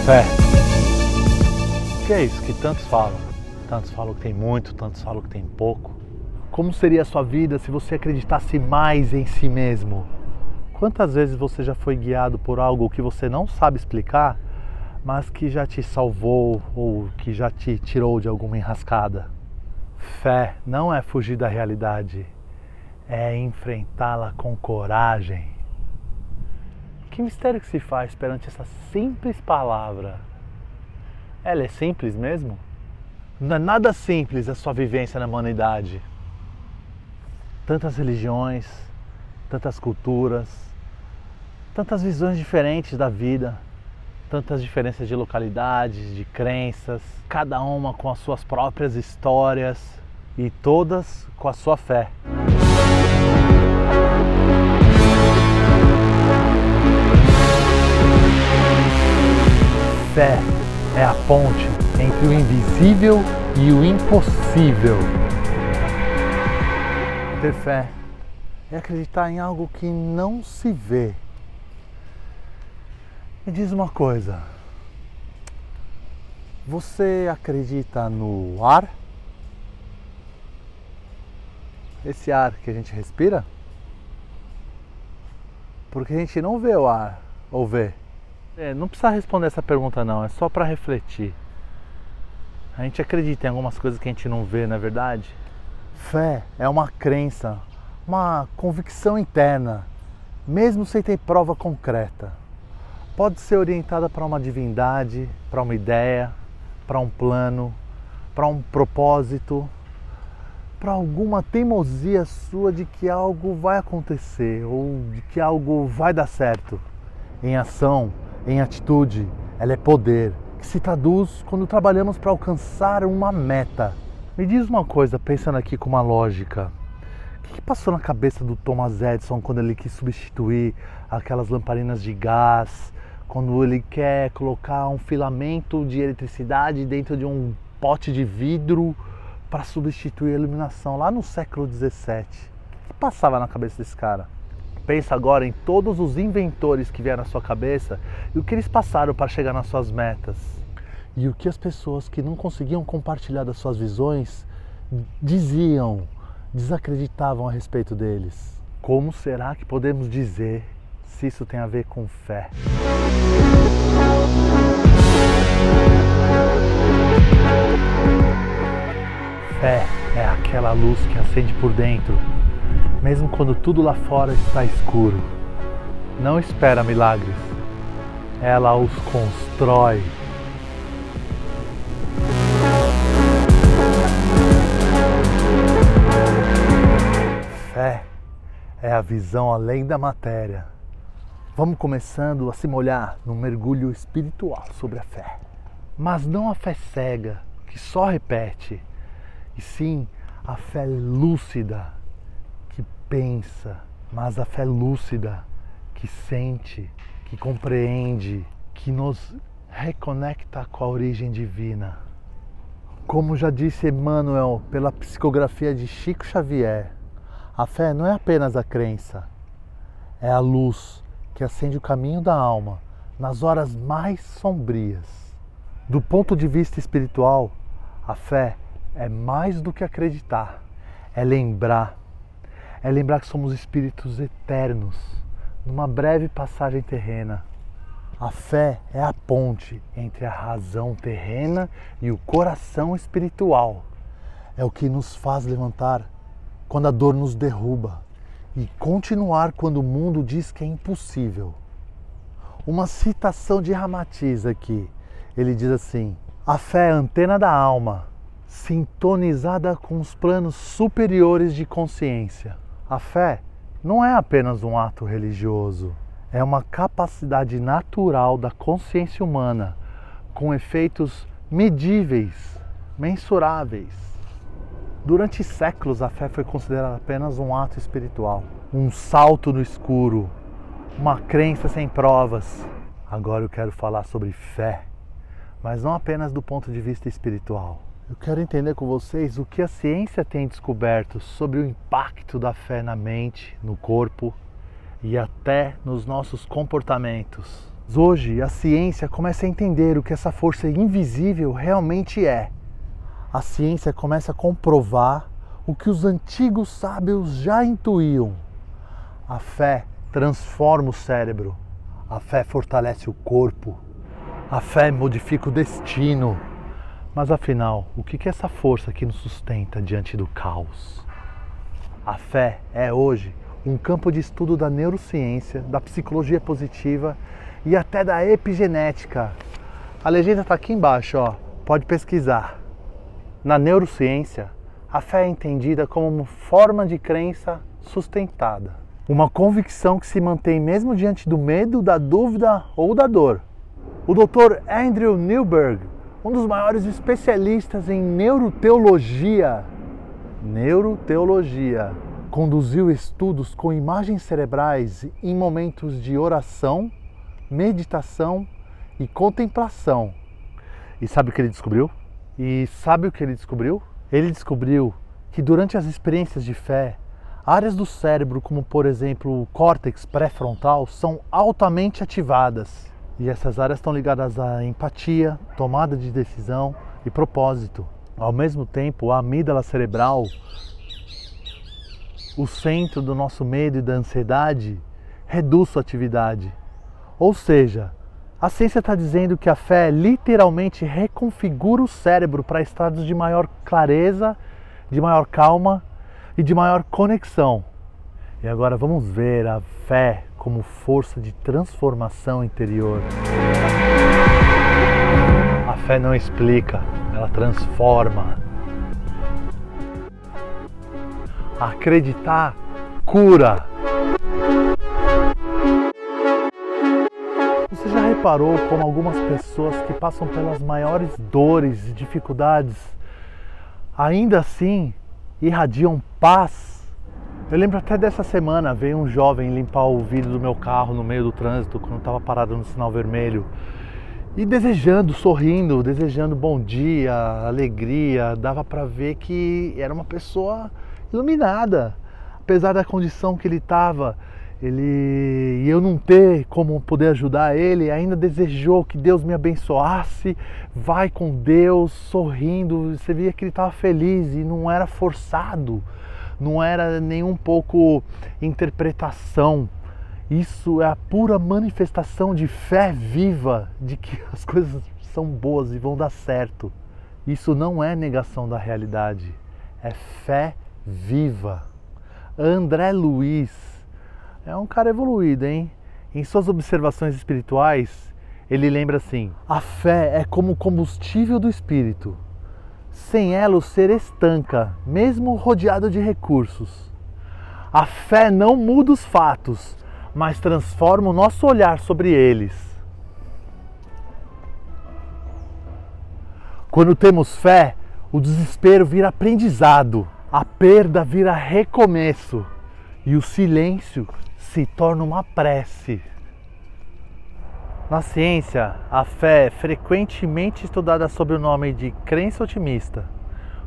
Fé. O que é isso que tantos falam? Tantos falam que tem muito, tantos falam que tem pouco. Como seria a sua vida se você acreditasse mais em si mesmo? Quantas vezes você já foi guiado por algo que você não sabe explicar, mas que já te salvou ou que já te tirou de alguma enrascada? Fé não é fugir da realidade, é enfrentá-la com coragem. Que mistério que se faz perante essa simples palavra? Ela é simples mesmo? Não é nada simples a sua vivência na humanidade. Tantas religiões, tantas culturas, tantas visões diferentes da vida, tantas diferenças de localidades, de crenças, cada uma com as suas próprias histórias e todas com a sua fé. Fé é a ponte entre o invisível e o impossível. Ter fé é acreditar em algo que não se vê. Me diz uma coisa, você acredita no ar? Esse ar que a gente respira? Porque a gente não vê o ar, ou vê? Não precisa responder essa pergunta não, é só para refletir. A gente acredita em algumas coisas que a gente não vê, não é verdade? Fé é uma crença, uma convicção interna, mesmo sem ter prova concreta. Pode ser orientada para uma divindade, para uma ideia, para um plano, para um propósito, para alguma teimosia sua de que algo vai acontecer ou de que algo vai dar certo. Em ação, em atitude, ela é poder, que se traduz quando trabalhamos para alcançar uma meta. Me diz uma coisa, pensando aqui com uma lógica, o que passou na cabeça do Thomas Edison quando ele quis substituir aquelas lamparinas de gás, quando ele quer colocar um filamento de eletricidade dentro de um pote de vidro para substituir a iluminação lá no século 17? O que passava na cabeça desse cara? Pensa agora em todos os inventores que vieram na sua cabeça e o que eles passaram para chegar nas suas metas. E o que as pessoas que não conseguiam compartilhar das suas visões diziam, desacreditavam a respeito deles. Como será que podemos dizer se isso tem a ver com fé? Fé é aquela luz que acende por dentro, mesmo quando tudo lá fora está escuro. Não espera milagres, ela os constrói. Fé é a visão além da matéria. Vamos começando a se molhar num mergulho espiritual sobre a fé. Mas não a fé cega, que só repete, e sim a fé lúcida, que pensa, mas a fé lúcida, que sente, que compreende, que nos reconecta com a origem divina. Como já disse Emmanuel pela psicografia de Chico Xavier, a fé não é apenas a crença, é a luz que acende o caminho da alma nas horas mais sombrias. Do ponto de vista espiritual, a fé é mais do que acreditar, é lembrar que somos espíritos eternos, numa breve passagem terrena. A fé é a ponte entre a razão terrena e o coração espiritual. É o que nos faz levantar quando a dor nos derruba e continuar quando o mundo diz que é impossível. Uma citação de Ramatiz aqui, ele diz assim: a fé é a antena da alma, sintonizada com os planos superiores de consciência. A fé não é apenas um ato religioso, é uma capacidade natural da consciência humana, com efeitos medíveis, mensuráveis. Durante séculos, a fé foi considerada apenas um ato espiritual, um salto no escuro, uma crença sem provas. Agora eu quero falar sobre fé, mas não apenas do ponto de vista espiritual. Eu quero entender com vocês o que a ciência tem descoberto sobre o impacto da fé na mente, no corpo e até nos nossos comportamentos. Hoje, a ciência começa a entender o que essa força invisível realmente é. A ciência começa a comprovar o que os antigos sábios já intuíam. A fé transforma o cérebro. A fé fortalece o corpo. A fé modifica o destino. Mas afinal, o que é essa força que nos sustenta diante do caos? A fé é hoje um campo de estudo da neurociência, da psicologia positiva e até da epigenética. A legenda está aqui embaixo, ó. Pode pesquisar. Na neurociência, a fé é entendida como uma forma de crença sustentada. Uma convicção que se mantém mesmo diante do medo, da dúvida ou da dor. O Dr. Andrew Newberg, um dos maiores especialistas em neuroteologia, conduziu estudos com imagens cerebrais em momentos de oração, meditação e contemplação. E sabe o que ele descobriu? Ele descobriu que durante as experiências de fé, áreas do cérebro, como por exemplo o córtex pré-frontal, são altamente ativadas. E essas áreas estão ligadas à empatia, tomada de decisão e propósito. Ao mesmo tempo, a amígdala cerebral, o centro do nosso medo e da ansiedade, reduz sua atividade. Ou seja, a ciência está dizendo que a fé literalmente reconfigura o cérebro para estados de maior clareza, de maior calma e de maior conexão. E agora vamos ver a fé como força de transformação interior. A fé não explica, ela transforma. Acreditar cura. Você já reparou como algumas pessoas que passam pelas maiores dores e dificuldades, ainda assim irradiam paz? Eu lembro até dessa semana, veio um jovem limpar o vidro do meu carro no meio do trânsito, quando eu estava parado no sinal vermelho. E desejando, sorrindo, desejando bom dia, alegria. Dava para ver que era uma pessoa iluminada. Apesar da condição que ele estava, e eu não ter como poder ajudar ele, ainda desejou que Deus me abençoasse. Vai com Deus, sorrindo. Você via que ele estava feliz e não era forçado. Não era nem um pouco interpretação. Isso é a pura manifestação de fé viva, de que as coisas são boas e vão dar certo. Isso não é negação da realidade, é fé viva. André Luiz é um cara evoluído, hein? Em suas observações espirituais, ele lembra assim: a fé é como o combustível do espírito. Sem ela o ser estanca, mesmo rodeado de recursos. A fé não muda os fatos, mas transforma o nosso olhar sobre eles. Quando temos fé, o desespero vira aprendizado, a perda vira recomeço e o silêncio se torna uma prece. Na ciência, a fé é frequentemente estudada sob o nome de crença otimista,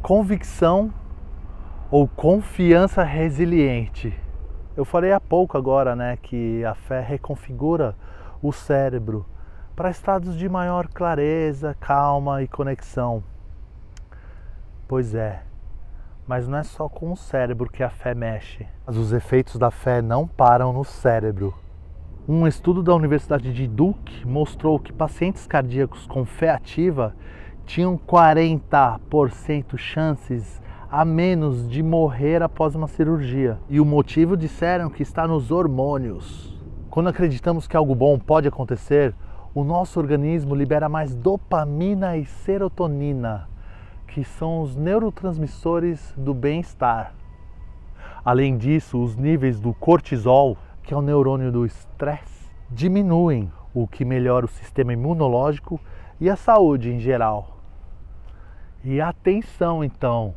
convicção ou confiança resiliente. Eu falei há pouco agora, que a fé reconfigura o cérebro para estados de maior clareza, calma e conexão. Pois é, mas não é só com o cérebro que a fé mexe. Mas os efeitos da fé não param no cérebro. Um estudo da Universidade de Duke mostrou que pacientes cardíacos com fé ativa tinham 40% chances a menos de morrer após uma cirurgia. E o motivo disseram que está nos hormônios. Quando acreditamos que algo bom pode acontecer, o nosso organismo libera mais dopamina e serotonina, que são os neurotransmissores do bem-estar. Além disso, os níveis do cortisol, que é o neurônio do estresse, diminuem, o que melhora o sistema imunológico e a saúde em geral. E atenção então,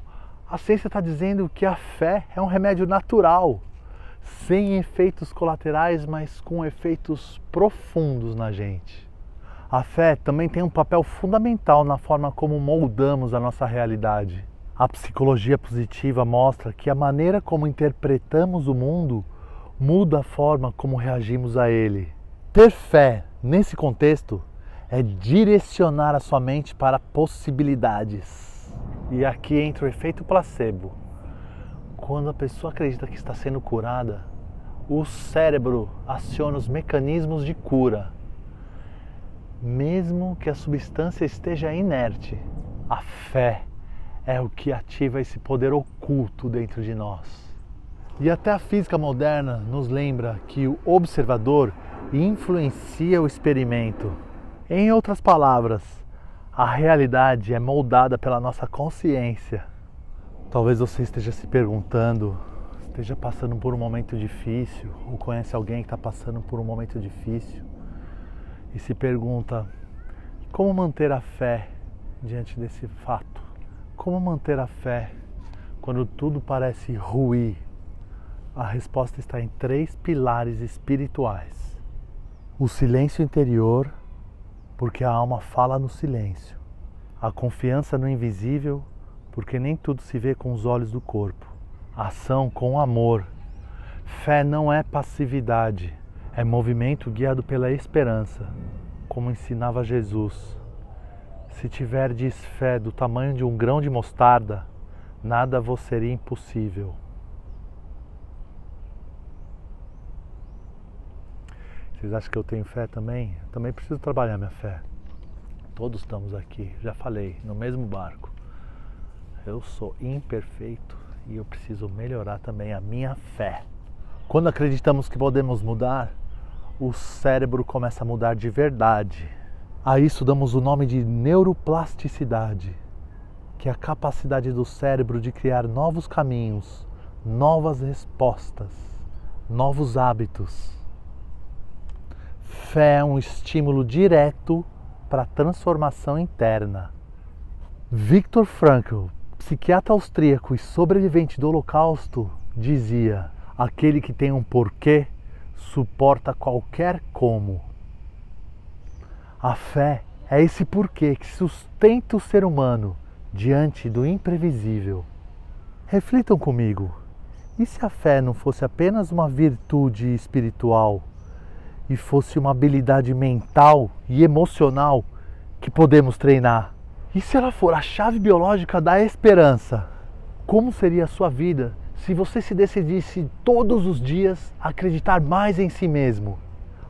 a ciência está dizendo que a fé é um remédio natural, sem efeitos colaterais, mas com efeitos profundos na gente. A fé também tem um papel fundamental na forma como moldamos a nossa realidade. A psicologia positiva mostra que a maneira como interpretamos o mundo muda a forma como reagimos a ele. Ter fé nesse contexto é direcionar a sua mente para possibilidades. E aqui entra o efeito placebo. Quando a pessoa acredita que está sendo curada, o cérebro aciona os mecanismos de cura. Mesmo que a substância esteja inerte, a fé é o que ativa esse poder oculto dentro de nós. E até a física moderna nos lembra que o observador influencia o experimento. Em outras palavras, a realidade é moldada pela nossa consciência. Talvez você esteja se perguntando, esteja passando por um momento difícil, ou conhece alguém que está passando por um momento difícil, e se pergunta, como manter a fé diante desse fato? Como manter a fé quando tudo parece ruir? A resposta está em 3 pilares espirituais. O silêncio interior, porque a alma fala no silêncio. A confiança no invisível, porque nem tudo se vê com os olhos do corpo. Ação com amor. Fé não é passividade, é movimento guiado pela esperança, como ensinava Jesus. Se tiverdes fé do tamanho de um grão de mostarda, nada vos seria impossível. Vocês acham que eu tenho fé também? Eu também preciso trabalhar minha fé. Todos estamos aqui, já falei, no mesmo barco. Eu sou imperfeito e eu preciso melhorar também a minha fé. Quando acreditamos que podemos mudar, o cérebro começa a mudar de verdade. A isso damos o nome de neuroplasticidade, que é a capacidade do cérebro de criar novos caminhos, novas respostas, novos hábitos. Fé é um estímulo direto para a transformação interna. Viktor Frankl, psiquiatra austríaco e sobrevivente do Holocausto, dizia: aquele que tem um porquê suporta qualquer como. A fé é esse porquê que sustenta o ser humano diante do imprevisível. Reflitam comigo, e se a fé não fosse apenas uma virtude espiritual e fosse uma habilidade mental e emocional que podemos treinar? E se ela for a chave biológica da esperança? Como seria a sua vida se você se decidisse todos os dias a acreditar mais em si mesmo?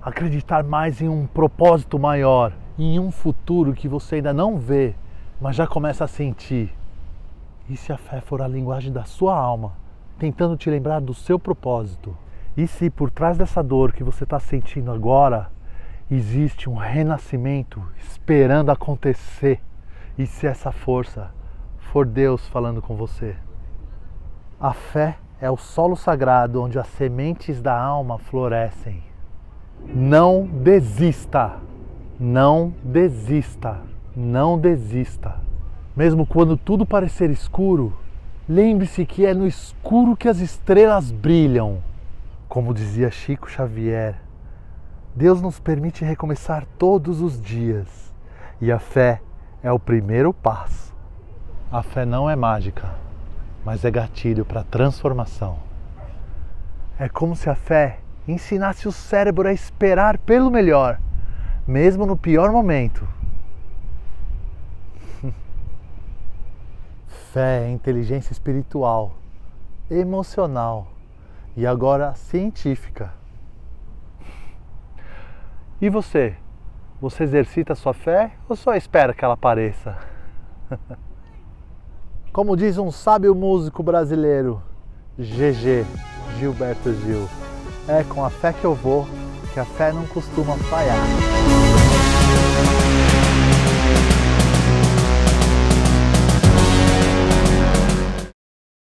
Acreditar mais em um propósito maior, em um futuro que você ainda não vê, mas já começa a sentir? E se a fé for a linguagem da sua alma, tentando te lembrar do seu propósito? E se por trás dessa dor que você está sentindo agora, existe um renascimento esperando acontecer? E se essa força for Deus falando com você? A fé é o solo sagrado onde as sementes da alma florescem. Não desista, não desista, não desista. Mesmo quando tudo parecer escuro, lembre-se que é no escuro que as estrelas brilham. Como dizia Chico Xavier, Deus nos permite recomeçar todos os dias e a fé é o primeiro passo. A fé não é mágica, mas é gatilho para a transformação. É como se a fé ensinasse o cérebro a esperar pelo melhor, mesmo no pior momento. Fé é inteligência espiritual, emocional e agora científica. E você? Você exercita a sua fé ou só espera que ela apareça? Como diz um sábio músico brasileiro, GG, Gilberto Gil, é com a fé que eu vou, que a fé não costuma falhar.